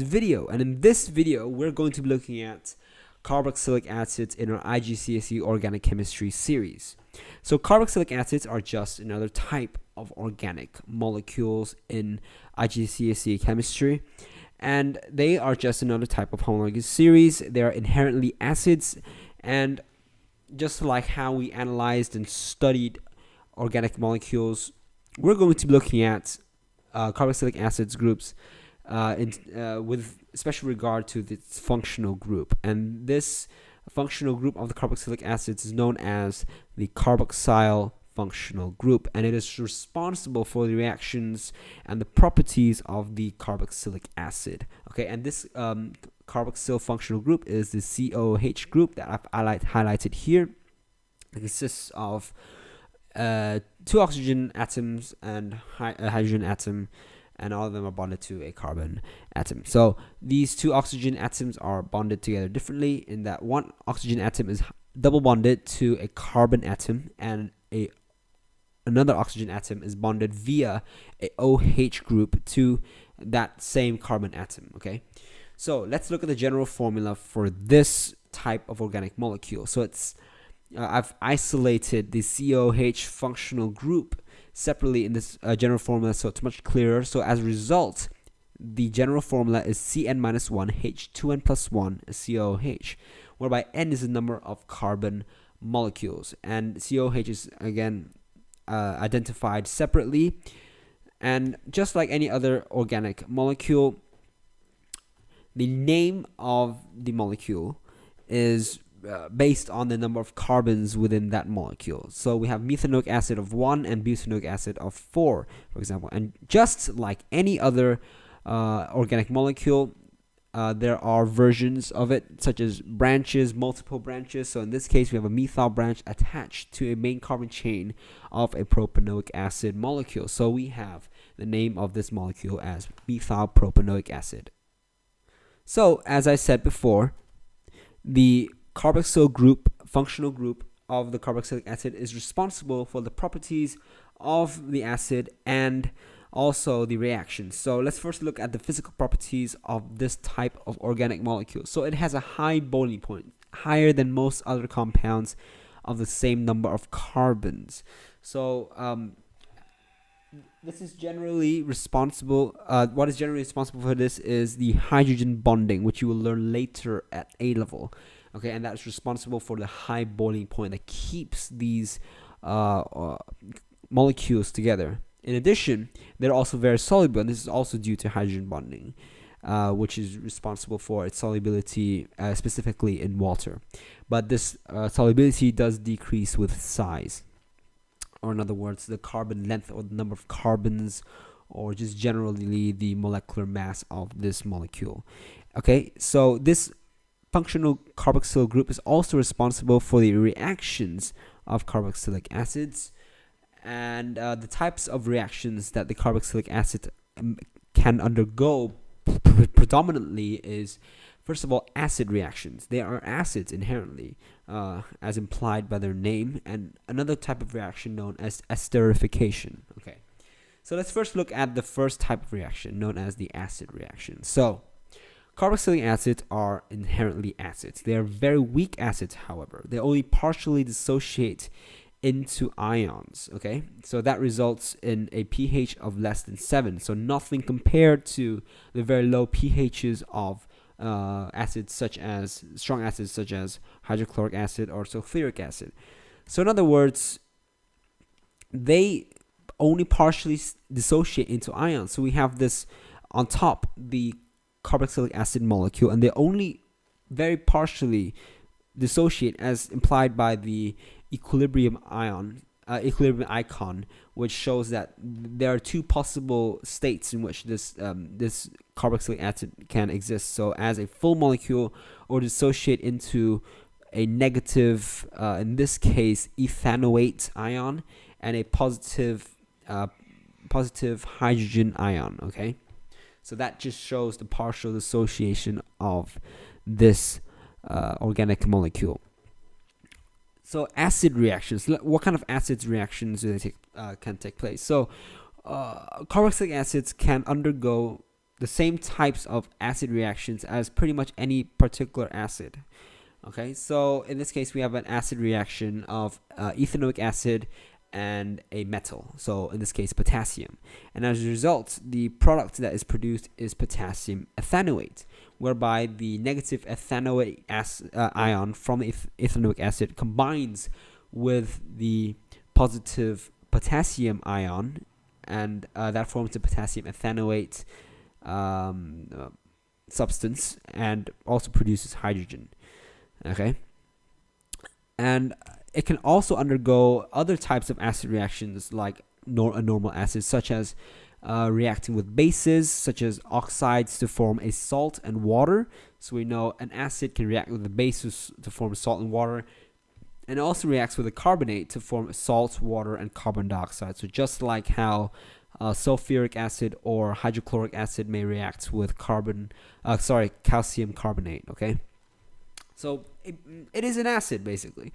video, and in this video we're going to be looking at carboxylic acids in our IGCSE organic chemistry series. So carboxylic acids are just another type of organic molecules in IGCSE chemistry, and they are just another type of homologous series. They are inherently acids, and just like how we analyzed and studied organic molecules, we're going to be looking at carboxylic acids groups with special regard to its functional group. And this functional group of the carboxylic acids is known as the carboxyl functional group, and it is responsible for the reactions and the properties of the carboxylic acid. Okay, and this carboxyl functional group is the COOH group that I've highlighted here. It consists of 2 oxygen atoms and a hydrogen atom, and all of them are bonded to a carbon atom. So these 2 oxygen atoms are bonded together differently in that one oxygen atom is double bonded to a carbon atom, and another oxygen atom is bonded via a OH group to that same carbon atom. Okay, so let's look at the general formula for this type of organic molecule. So it's I've isolated the COOH functional group separately in this general formula, so it's much clearer. So as a result, the general formula is Cn-1 H2n plus 1 COOH, whereby n is the number of carbon molecules, and COOH is again identified separately. And just like any other organic molecule, the name of the molecule is based on the number of carbons within that molecule. So we have methanoic acid of 1 and butanoic acid of 4, for example. And just like any other organic molecule, there are versions of it, such as branches, multiple branches. So in this case, we have a methyl branch attached to a main carbon chain of a propanoic acid molecule. So we have the name of this molecule as methyl propanoic acid. So as I said before, the carboxyl group, functional group of the carboxylic acid, is responsible for the properties of the acid and also the reactions. So let's first look at the physical properties of this type of organic molecule. So it has a high boiling point, higher than most other compounds of the same number of carbons. So this is generally responsible. What is generally responsible for this is the hydrogen bonding, which you will learn later at A level. Okay, and that's responsible for the high boiling point that keeps these molecules together. In addition, they're also very soluble, and this is also due to hydrogen bonding, which is responsible for its solubility, specifically in water. But this solubility does decrease with size, or in other words, the carbon length or the number of carbons, or just generally the molecular mass of this molecule. Okay, so this functional carboxyl group is also responsible for the reactions of carboxylic acids, and the types of reactions that the carboxylic acid can undergo predominantly is, first of all, acid reactions. They are acids inherently, as implied by their name, and another type of reaction known as esterification. Okay, so let's first look at the first type of reaction known as the acid reaction. So carboxylic acids are inherently acids. They are very weak acids, however. They only partially dissociate into ions. Okay, so that results in a pH of less than 7. So nothing compared to the very low pHs of acids such as strong acids such as hydrochloric acid or sulfuric acid. So in other words, they only partially dissociate into ions. So we have this on top, the carboxylic acid molecule, and they only very partially dissociate, as implied by the equilibrium icon, which shows that there are 2 possible states in which this carboxylic acid can exist. So as a full molecule, or dissociate into a negative, in this case, ethanoate ion, and a positive hydrogen ion. Okay, so that just shows the partial dissociation of this organic molecule. So acid reactions. What kind of acid reactions do they can take place? So carboxylic acids can undergo the same types of acid reactions as pretty much any particular acid. Okay, so in this case, we have an acid reaction of ethanoic acid and a metal, so in this case potassium, and as a result the product that is produced is potassium ethanoate, whereby the negative ethanoate ion from the ethanoic acid combines with the positive potassium ion, and that forms the potassium ethanoate substance, and also produces hydrogen. Okay, and it can also undergo other types of acid reactions like a normal acid, such as reacting with bases such as oxides to form a salt and water. So we know an acid can react with the bases to form salt and water, and also reacts with a carbonate to form salt, water, and carbon dioxide. So just like how sulfuric acid or hydrochloric acid may react with calcium carbonate. Okay, so it is an acid basically.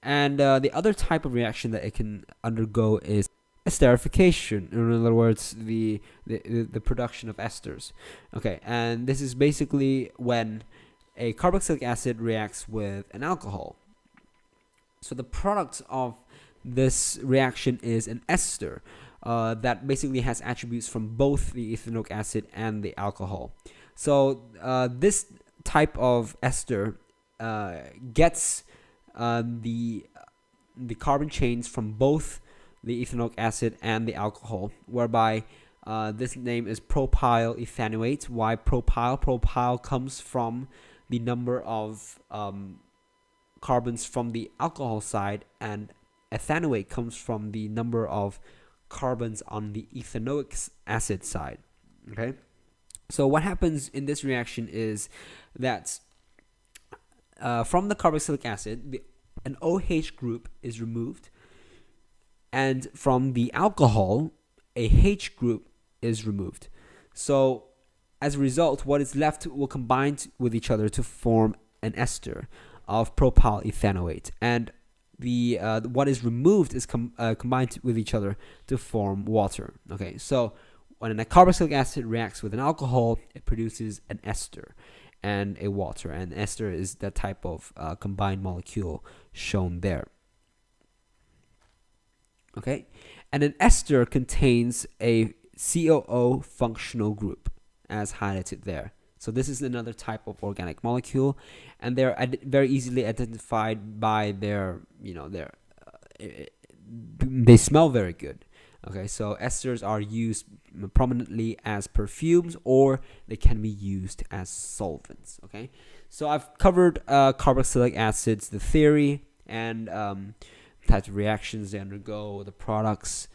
And the other type of reaction that it can undergo is esterification. In other words, the production of esters. Okay, and this is basically when a carboxylic acid reacts with an alcohol. So the product of this reaction is an ester that basically has attributes from both the ethanoic acid and the alcohol. So this type of ester gets the carbon chains from both the ethanoic acid and the alcohol, whereby this name is propyl ethanoate. Why propyl? Propyl comes from the number of carbons from the alcohol side, and ethanoate comes from the number of carbons on the ethanoic acid side. Okay, so what happens in this reaction is that from the carboxylic acid, an OH group is removed, and from the alcohol, a H group is removed. So as a result, what is left will combine with each other to form an ester of propyl ethanoate, and the what is removed is combined with each other to form water. Okay, so when a carboxylic acid reacts with an alcohol, it produces an ester and a water, and ester is that type of combined molecule shown there. Okay, and an ester contains a COO functional group as highlighted there. So this is another type of organic molecule, and they're very easily identified by their, they smell very good. Okay, so esters are used prominently as perfumes, or they can be used as solvents. Okay, so I've covered carboxylic acids, the theory, and types of reactions they undergo, the products,